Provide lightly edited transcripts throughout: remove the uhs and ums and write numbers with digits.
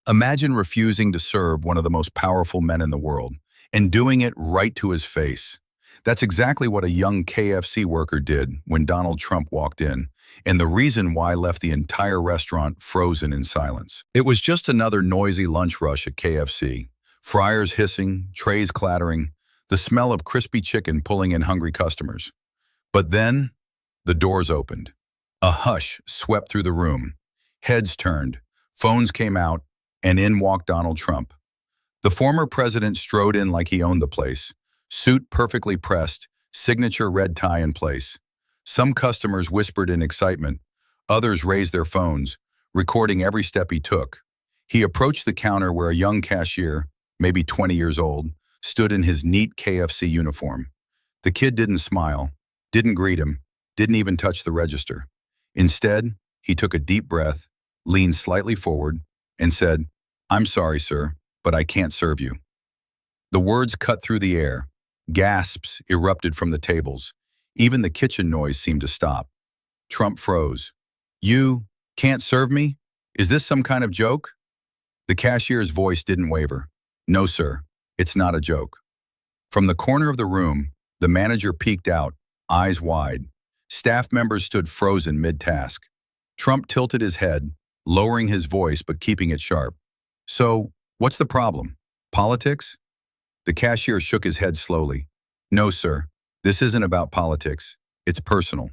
Imagine refusing to serve one of the most powerful men in the world and doing it right to his face. That's exactly what a young KFC worker did when Donald Trump walked in, and the reason why left the entire restaurant frozen in silence. It was just another noisy lunch rush at KFC. Fryers hissing, trays clattering, the smell of crispy chicken pulling in hungry customers. But then, the doors opened. A hush swept through the room. Heads turned, phones came out, and in walked Donald Trump. The former president strode in like he owned the place, suit perfectly pressed, signature red tie in place. Some customers whispered in excitement, others raised their phones, recording every step he took. He approached the counter where a young cashier, maybe 20 years old, stood in his neat KFC uniform. The kid didn't smile, didn't greet him, didn't even touch the register. Instead, he took a deep breath, leaned slightly forward, and said, "I'm sorry, sir, but I can't serve you." The words cut through the air. Gasps erupted from the tables. Even the kitchen noise seemed to stop. Trump froze. "You can't serve me? Is this some kind of joke?" The cashier's voice didn't waver. "No, sir, it's not a joke." From the corner of the room, the manager peeked out, eyes wide. Staff members stood frozen mid-task. Trump tilted his head, lowering his voice but keeping it sharp. "So, what's the problem? Politics?" The cashier shook his head slowly. "No, sir, this isn't about politics. It's personal."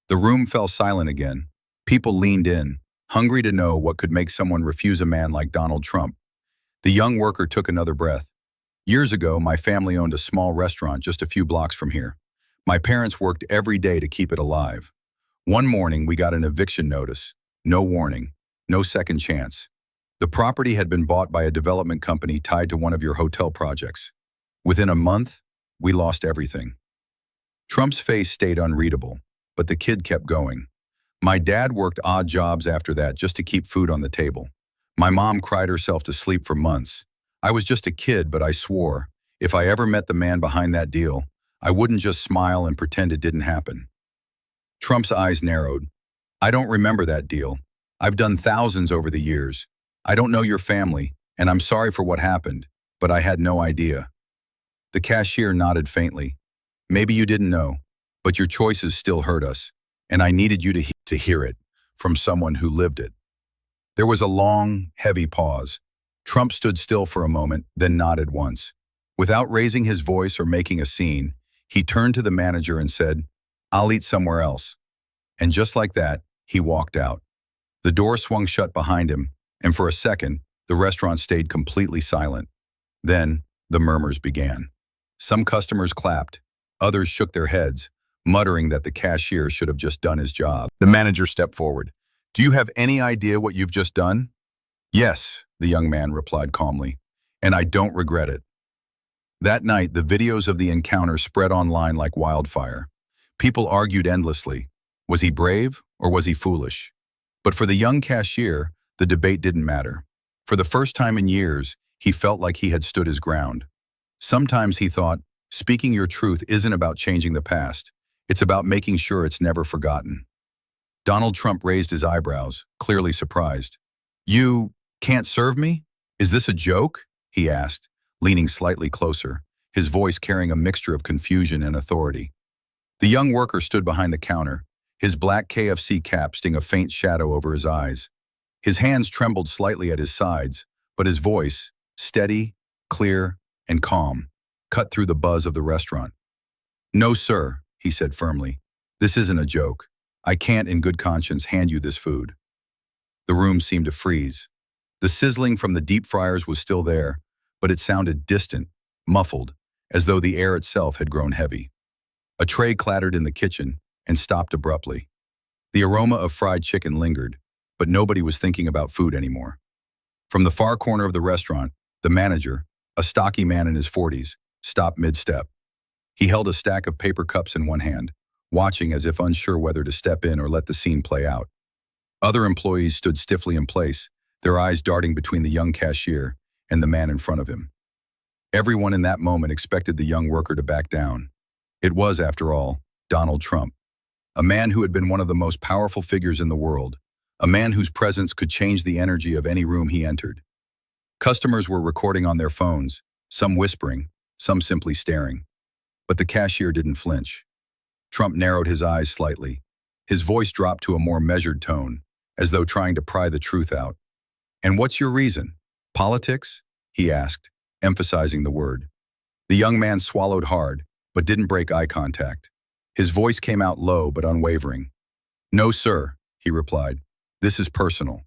The room fell silent again. People leaned in, hungry to know what could make someone refuse a man like Donald Trump. The young worker took another breath. "Years ago, my family owned a small restaurant just a few blocks from here. My parents worked every day to keep it alive. One morning, we got an eviction notice. No warning, no second chance. The property had been bought by a development company tied to one of your hotel projects. Within a month, we lost everything." Trump's face stayed unreadable, but the kid kept going. "My dad worked odd jobs after that just to keep food on the table. My mom cried herself to sleep for months. I was just a kid, but I swore, if I ever met the man behind that deal, I wouldn't just smile and pretend it didn't happen." Trump's eyes narrowed. "I don't remember that deal. I've done thousands over the years. I don't know your family, and I'm sorry for what happened, but I had no idea." The cashier nodded faintly. "Maybe you didn't know, but your choices still hurt us, and I needed you to hear it from someone who lived it." There was a long, heavy pause. Trump stood still for a moment, then nodded once. Without raising his voice or making a scene, he turned to the manager and said, "I'll eat somewhere else." And just like that, he walked out. The door swung shut behind him, and for a second, the restaurant stayed completely silent. Then, the murmurs began. Some customers clapped, others shook their heads, muttering that the cashier should have just done his job. The manager stepped forward. "Do you have any idea what you've just done?" "Yes," the young man replied calmly, "and I don't regret it." That night, the videos of the encounter spread online like wildfire. People argued endlessly. Was he brave or was he foolish? But for the young cashier, the debate didn't matter. For the first time in years, he felt like he had stood his ground. Sometimes he thought, speaking your truth isn't about changing the past. It's about making sure it's never forgotten. Donald Trump raised his eyebrows, clearly surprised. "You can't serve me? Is this a joke?" he asked, leaning slightly closer, his voice carrying a mixture of confusion and authority. The young worker stood behind the counter, his black KFC cap casting a faint shadow over his eyes. His hands trembled slightly at his sides, but his voice, steady, clear, and calm, cut through the buzz of the restaurant. "No, sir," he said firmly. "This isn't a joke. I can't in good conscience hand you this food." The room seemed to freeze. The sizzling from the deep fryers was still there, but it sounded distant, muffled, as though the air itself had grown heavy. A tray clattered in the kitchen and stopped abruptly. The aroma of fried chicken lingered, but nobody was thinking about food anymore. From the far corner of the restaurant, the manager, a stocky man in his 40s, stopped mid-step. He held a stack of paper cups in one hand, watching as if unsure whether to step in or let the scene play out. Other employees stood stiffly in place, their eyes darting between the young cashier and the man in front of him. Everyone in that moment expected the young worker to back down. It was, after all, Donald Trump, a man who had been one of the most powerful figures in the world, a man whose presence could change the energy of any room he entered. Customers were recording on their phones, some whispering, some simply staring. But the cashier didn't flinch. Trump narrowed his eyes slightly. His voice dropped to a more measured tone, as though trying to pry the truth out. "And what's your reason? Politics?" he asked, emphasizing the word. The young man swallowed hard, but didn't break eye contact. His voice came out low but unwavering. "No, sir," he replied. "This is personal."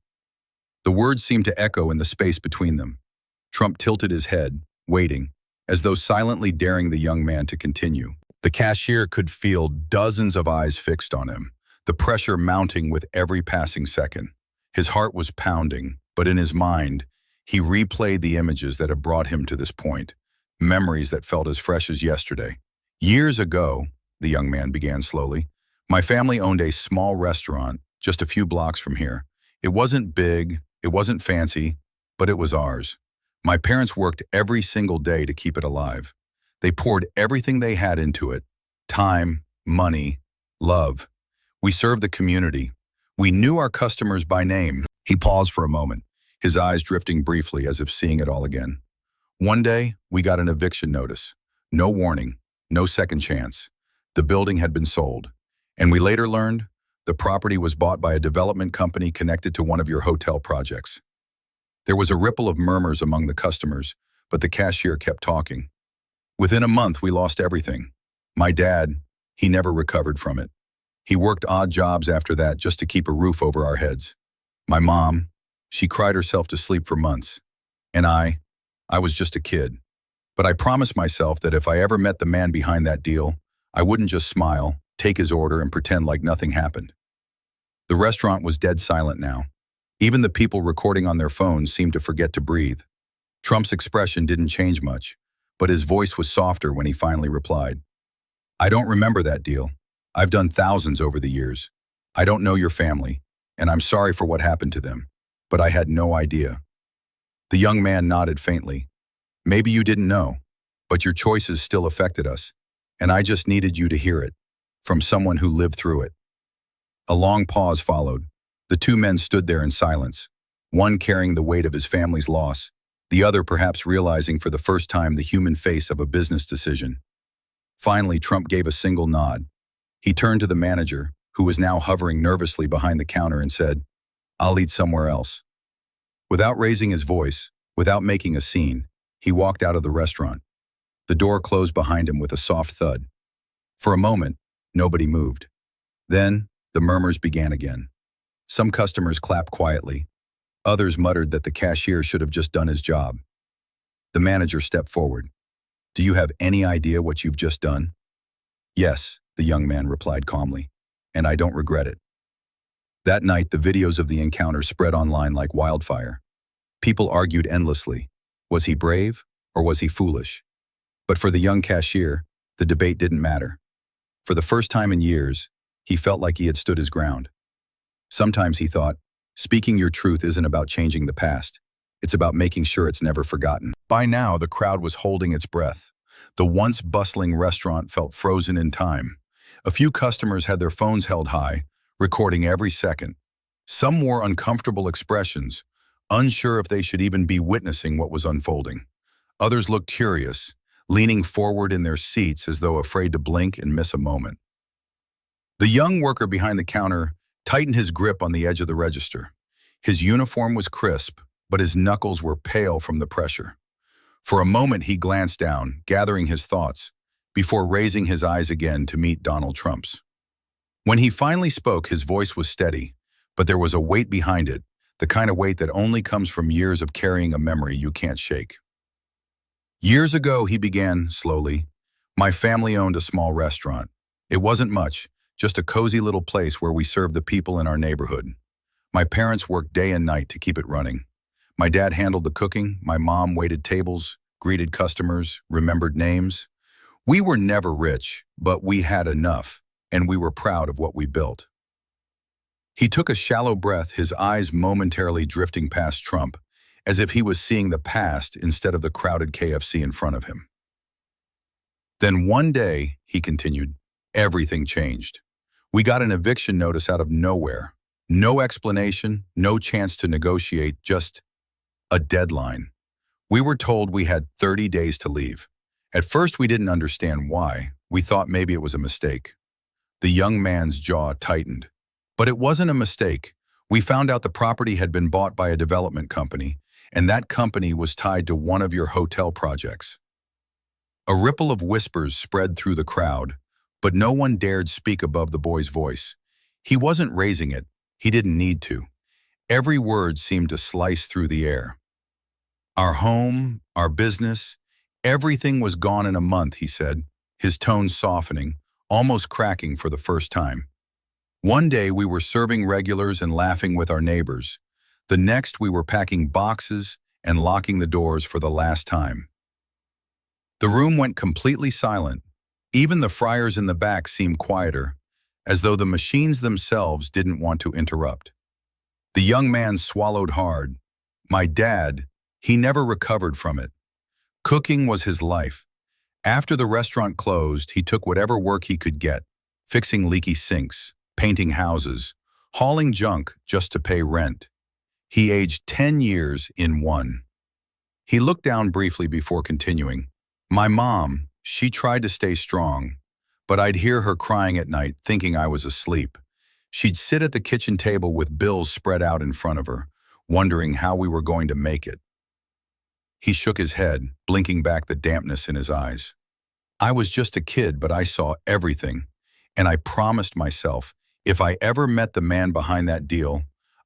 The words seemed to echo in the space between them. Trump tilted his head, waiting, as though silently daring the young man to continue. The cashier could feel dozens of eyes fixed on him, the pressure mounting with every passing second. His heart was pounding, but in his mind, he replayed the images that had brought him to this point, memories that felt as fresh as yesterday. "Years ago," the young man began slowly, "my family owned a small restaurant just a few blocks from here. It wasn't big, it wasn't fancy, but it was ours. My parents worked every single day to keep it alive. They poured everything they had into it: time, money, love. We served the community. We knew our customers by name." He paused for a moment, his eyes drifting briefly as if seeing it all again. "One day, we got an eviction notice. No warning, no second chance. The building had been sold. And we later learned the property was bought by a development company connected to one of your hotel projects." There was a ripple of murmurs among the customers, but the cashier kept talking. "Within a month, we lost everything. My dad, he never recovered from it. He worked odd jobs after that just to keep a roof over our heads. My mom, she cried herself to sleep for months. And I was just a kid. But I promised myself that if I ever met the man behind that deal, I wouldn't just smile, take his order, and pretend like nothing happened." The restaurant was dead silent now. Even the people recording on their phones seemed to forget to breathe. Trump's expression didn't change much, but his voice was softer when he finally replied. "I don't remember that deal. I've done thousands over the years. I don't know your family, and I'm sorry for what happened to them, but I had no idea." The young man nodded faintly. "Maybe you didn't know, but your choices still affected us, and I just needed you to hear it, from someone who lived through it." A long pause followed. The two men stood there in silence, one carrying the weight of his family's loss, the other perhaps realizing for the first time the human face of a business decision. Finally, Trump gave a single nod. He turned to the manager, who was now hovering nervously behind the counter, and said, "I'll eat somewhere else." Without raising his voice, without making a scene, he walked out of the restaurant. The door closed behind him with a soft thud. For a moment, nobody moved. Then, the murmurs began again. Some customers clapped quietly. Others muttered that the cashier should have just done his job. The manager stepped forward. "Do you have any idea what you've just done?" "Yes," the young man replied calmly, "and I don't regret it." That night, the videos of the encounter spread online like wildfire. People argued endlessly. Was he brave or was he foolish? But for the young cashier, the debate didn't matter. For the first time in years, he felt like he had stood his ground. Sometimes he thought, speaking your truth isn't about changing the past. It's about making sure it's never forgotten. By now, the crowd was holding its breath. The once bustling restaurant felt frozen in time. A few customers had their phones held high, recording every second. Some wore uncomfortable expressions, unsure if they should even be witnessing what was unfolding. Others looked curious, leaning forward in their seats as though afraid to blink and miss a moment. The young worker behind the counter tightened his grip on the edge of the register. His uniform was crisp, but his knuckles were pale from the pressure. For a moment he glanced down, gathering his thoughts, before raising his eyes again to meet Donald Trump's. When he finally spoke, his voice was steady, but there was a weight behind it, the kind of weight that only comes from years of carrying a memory you can't shake. "Years ago," he began slowly, "my family owned a small restaurant. It wasn't much, just a cozy little place where we served the people in our neighborhood. My parents worked day and night to keep it running. My dad handled the cooking, my mom waited tables, greeted customers, remembered names. We were never rich, but we had enough, and we were proud of what we built." He took a shallow breath, his eyes momentarily drifting past Trump, as if he was seeing the past instead of the crowded KFC in front of him. "Then one day," he continued, "everything changed. We got an eviction notice out of nowhere. No explanation, no chance to negotiate, just a deadline. We were told we had 30 days to leave. At first, we didn't understand why. We thought maybe it was a mistake. The young man's jaw tightened. But it wasn't a mistake. We found out the property had been bought by a development company, and that company was tied to one of your hotel projects. A ripple of whispers spread through the crowd, but no one dared speak above the boy's voice. He wasn't raising it. He didn't need to. Every word seemed to slice through the air. Our home, our business, everything was gone in a month, he said, his tone softening, almost cracking for the first time. One day we were serving regulars and laughing with our neighbors. The next we were packing boxes and locking the doors for the last time. The room went completely silent. Even the friars in the back seemed quieter, as though the machines themselves didn't want to interrupt. The young man swallowed hard. My dad, he never recovered from it. Cooking was his life. After the restaurant closed, he took whatever work he could get, fixing leaky sinks, painting houses, hauling junk just to pay rent. He aged 10 years in one. He looked down briefly before continuing. My mom, she tried to stay strong, but I'd hear her crying at night, thinking I was asleep. She'd sit at the kitchen table with bills spread out in front of her, wondering how we were going to make it. He shook his head, blinking back the dampness in his eyes. I was just a kid, but I saw everything, and I promised myself, if I ever met the man behind that deal,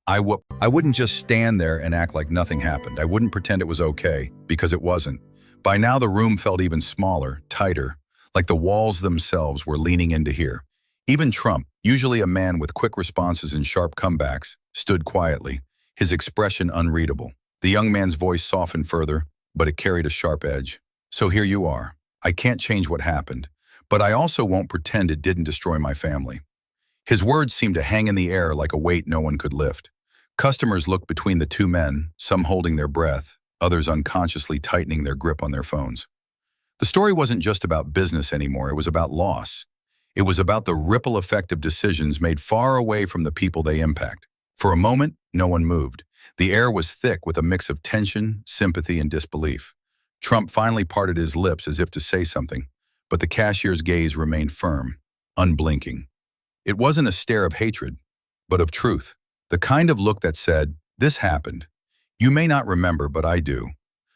I wouldn't just stand there and act like nothing happened. I wouldn't pretend it was okay, because it wasn't. By now the room felt even smaller, tighter, like the walls themselves were leaning in to hear. Even Trump, usually a man with quick responses and sharp comebacks, stood quietly, his expression unreadable. The young man's voice softened further, but it carried a sharp edge. So here you are. I can't change what happened, but I also won't pretend it didn't destroy my family. His words seemed to hang in the air like a weight no one could lift. Customers looked between the two men, some holding their breath, others unconsciously tightening their grip on their phones. The story wasn't just about business anymore, it was about loss. It was about the ripple effect of decisions made far away from the people they impact. For a moment, no one moved. The air was thick with a mix of tension, sympathy, and disbelief. Trump finally parted his lips as if to say something, but the cashier's gaze remained firm, unblinking. It wasn't a stare of hatred, but of truth. The kind of look that said, this happened. You may not remember, but I do.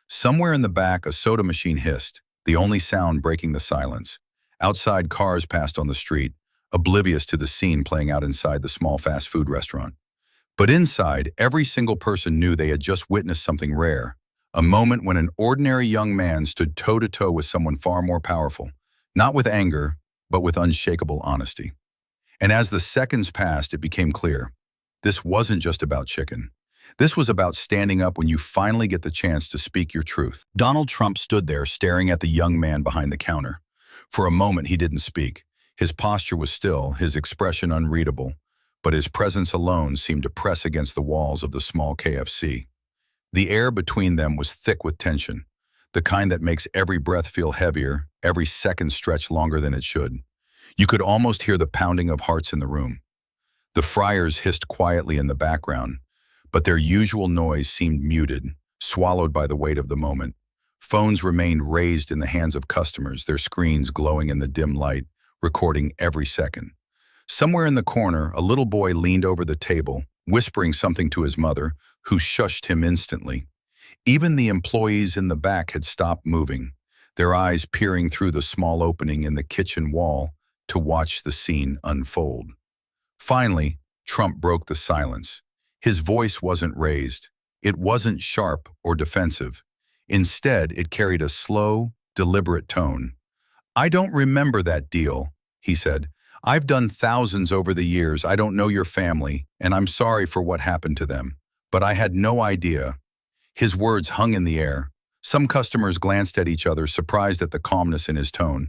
Somewhere in the back, a soda machine hissed, the only sound breaking the silence. Outside, cars passed on the street, oblivious to the scene playing out inside the small fast food restaurant. But inside, every single person knew they had just witnessed something rare, a moment when an ordinary young man stood toe-to-toe with someone far more powerful, not with anger, but with unshakable honesty. And as the seconds passed, it became clear. This wasn't just about chicken. This was about standing up when you finally get the chance to speak your truth. Donald Trump stood there staring at the young man behind the counter. For a moment, he didn't speak. His posture was still, his expression unreadable, but his presence alone seemed to press against the walls of the small KFC. The air between them was thick with tension, the kind that makes every breath feel heavier, every second stretch longer than it should. You could almost hear the pounding of hearts in the room. The friars hissed quietly in the background, but their usual noise seemed muted, swallowed by the weight of the moment. Phones remained raised in the hands of customers, their screens glowing in the dim light, recording every second. Somewhere in the corner, a little boy leaned over the table, whispering something to his mother, who shushed him instantly. Even the employees in the back had stopped moving, their eyes peering through the small opening in the kitchen wall to watch the scene unfold. Finally, Trump broke the silence. His voice wasn't raised. It wasn't sharp or defensive. Instead, it carried a slow, deliberate tone. I don't remember that deal, he said. I've done thousands over the years. I don't know your family, and I'm sorry for what happened to them. But I had no idea. His words hung in the air. Some customers glanced at each other, surprised at the calmness in his tone.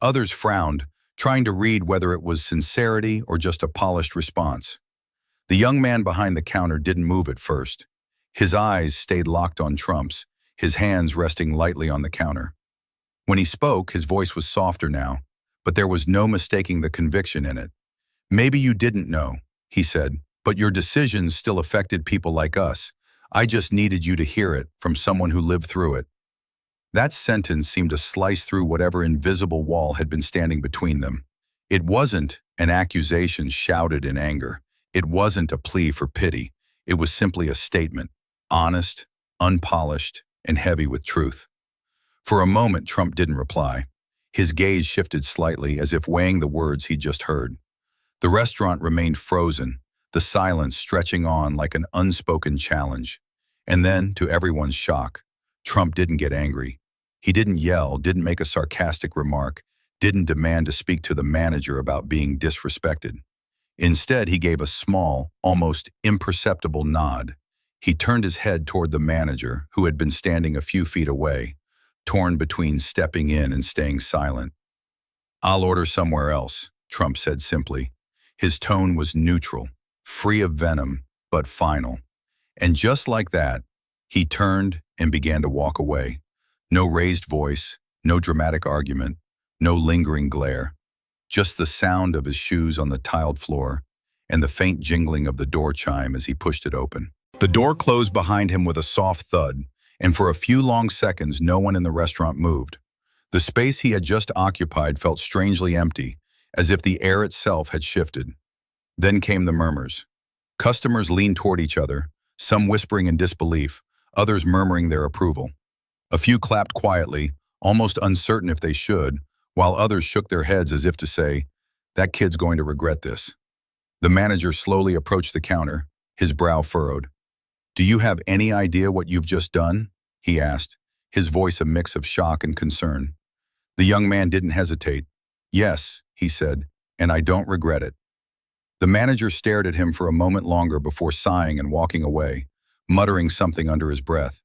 Others frowned, trying to read whether it was sincerity or just a polished response. The young man behind the counter didn't move at first. His eyes stayed locked on Trump's, his hands resting lightly on the counter. When he spoke, his voice was softer now, but there was no mistaking the conviction in it. Maybe you didn't know, he said, but your decisions still affected people like us. I just needed you to hear it from someone who lived through it." That sentence seemed to slice through whatever invisible wall had been standing between them. It wasn't an accusation shouted in anger. It wasn't a plea for pity. It was simply a statement, honest, unpolished, and heavy with truth. For a moment, Trump didn't reply. His gaze shifted slightly as if weighing the words he'd just heard. The restaurant remained frozen, the silence stretching on like an unspoken challenge. And then, to everyone's shock, Trump didn't get angry. He didn't yell, didn't make a sarcastic remark, didn't demand to speak to the manager about being disrespected. Instead, he gave a small, almost imperceptible nod. He turned his head toward the manager, who had been standing a few feet away, torn between stepping in and staying silent. "I'll order somewhere else," Trump said simply. His tone was neutral, free of venom, but final. And just like that, he turned and began to walk away. No raised voice, no dramatic argument, no lingering glare. Just the sound of his shoes on the tiled floor and the faint jingling of the door chime as he pushed it open. The door closed behind him with a soft thud, and for a few long seconds no one in the restaurant moved. The space he had just occupied felt strangely empty, as if the air itself had shifted. Then came the murmurs. Customers leaned toward each other, some whispering in disbelief, others murmuring their approval. A few clapped quietly, almost uncertain if they should, while others shook their heads as if to say, "That kid's going to regret this." The manager slowly approached the counter, his brow furrowed. "Do you have any idea what you've just done?" he asked, his voice a mix of shock and concern. The young man didn't hesitate. "Yes," he said, "and I don't regret it." The manager stared at him for a moment longer before sighing and walking away, muttering something under his breath.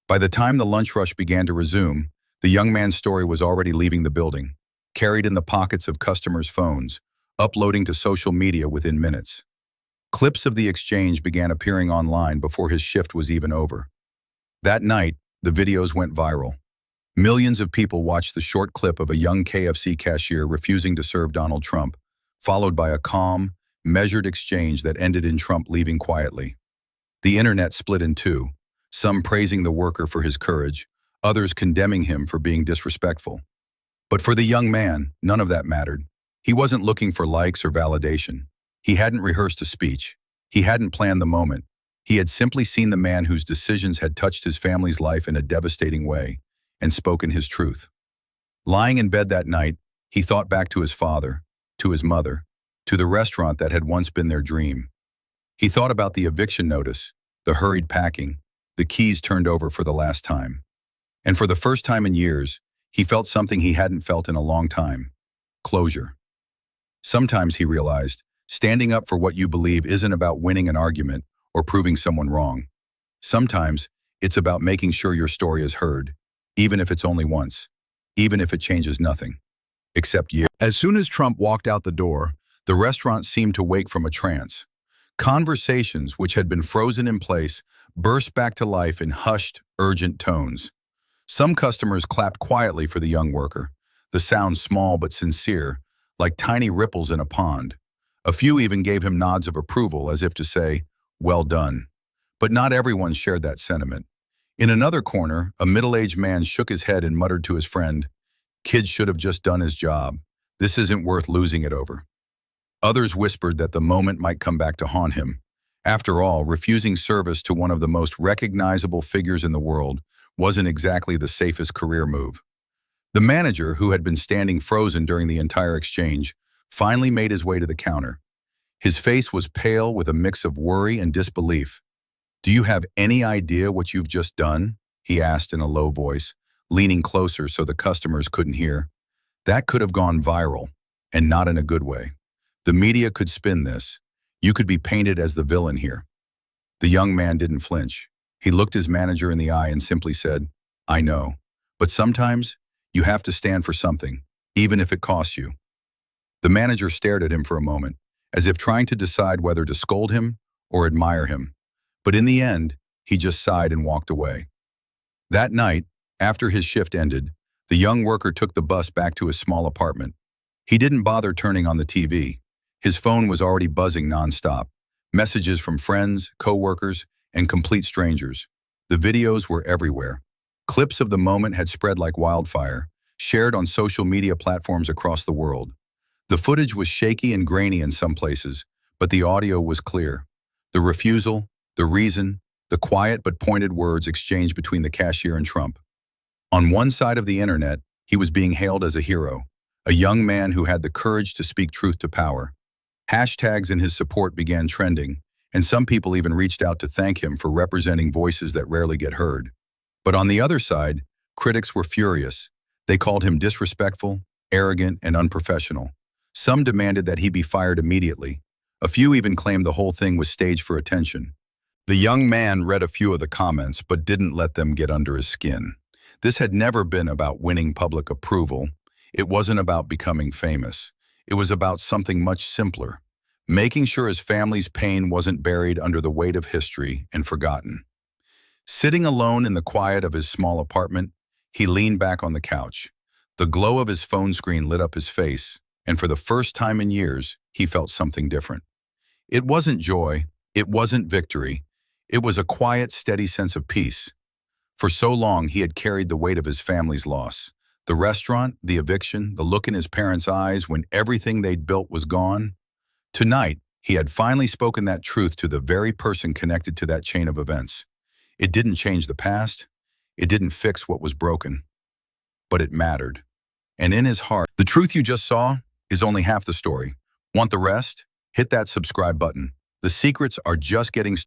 By the time the lunch rush began to resume, the young man's story was already leaving the building, carried in the pockets of customers' phones, uploading to social media within minutes. Clips of the exchange began appearing online before his shift was even over. That night, the videos went viral. Millions of people watched the short clip of a young KFC cashier refusing to serve Donald Trump, followed by a calm, measured exchange that ended in Trump leaving quietly. The internet split in two, some praising the worker for his courage, others condemning him for being disrespectful. But for the young man, none of that mattered. He wasn't looking for likes or validation. He hadn't rehearsed a speech. He hadn't planned the moment. He had simply seen the man whose decisions had touched his family's life in a devastating way and spoken his truth. Lying in bed that night, he thought back to his father, to his mother, to the restaurant that had once been their dream. He thought about the eviction notice, the hurried packing, the keys turned over for the last time. And for the first time in years, he felt something he hadn't felt in a long time: closure. Sometimes, he realized, standing up for what you believe isn't about winning an argument or proving someone wrong. Sometimes, it's about making sure your story is heard, even if it's only once, even if it changes nothing. Except you. As soon as Trump walked out the door, the restaurant seemed to wake from a trance. Conversations, which had been frozen in place, burst back to life in hushed, urgent tones. Some customers clapped quietly for the young worker, the sound small but sincere, like tiny ripples in a pond. A few even gave him nods of approval as if to say, "Well done." But not everyone shared that sentiment. In another corner, a middle-aged man shook his head and muttered to his friend, "Kid should have just done his job. This isn't worth losing it over." Others whispered that the moment might come back to haunt him. After all, refusing service to one of the most recognizable figures in the world wasn't exactly the safest career move. The manager, who had been standing frozen during the entire exchange, finally made his way to the counter. His face was pale with a mix of worry and disbelief. "Do you have any idea what you've just done?" he asked in a low voice, leaning closer so the customers couldn't hear. "That could have gone viral, and not in a good way. The media could spin this. You could be painted as the villain here." The young man didn't flinch. He looked his manager in the eye and simply said, "I know. But sometimes, you have to stand for something, even if it costs you." The manager stared at him for a moment, as if trying to decide whether to scold him or admire him. But in the end, he just sighed and walked away. That night, after his shift ended, the young worker took the bus back to his small apartment. He didn't bother turning on the TV. His phone was already buzzing nonstop, Messages from friends, co-workers, and complete strangers. The videos were everywhere. Clips of the moment had spread like wildfire, shared on social media platforms across the world. The footage was shaky and grainy in some places, but the audio was clear. The refusal, the reason, the quiet but pointed words exchanged between the cashier and Trump. On one side of the internet, he was being hailed as a hero, a young man who had the courage to speak truth to power. Hashtags in his support began trending, and some people even reached out to thank him for representing voices that rarely get heard. But on the other side, critics were furious. They called him disrespectful, arrogant, and unprofessional. Some demanded that he be fired immediately. A few even claimed the whole thing was staged for attention. The young man read a few of the comments, but didn't let them get under his skin. This had never been about winning public approval. It wasn't about becoming famous. It was about something much simpler, making sure his family's pain wasn't buried under the weight of history and forgotten. Sitting alone in the quiet of his small apartment, he leaned back on the couch. The glow of his phone screen lit up his face, and for the first time in years, he felt something different. It wasn't joy, it wasn't victory, it was a quiet, steady sense of peace. For so long, he had carried the weight of his family's loss. The restaurant, the eviction, the look in his parents' eyes when everything they'd built was gone. Tonight, he had finally spoken that truth to the very person connected to that chain of events. It didn't change the past. It didn't fix what was broken. But it mattered. And in his heart, the truth you just saw is only half the story. Want the rest? Hit that subscribe button. The secrets are just getting started.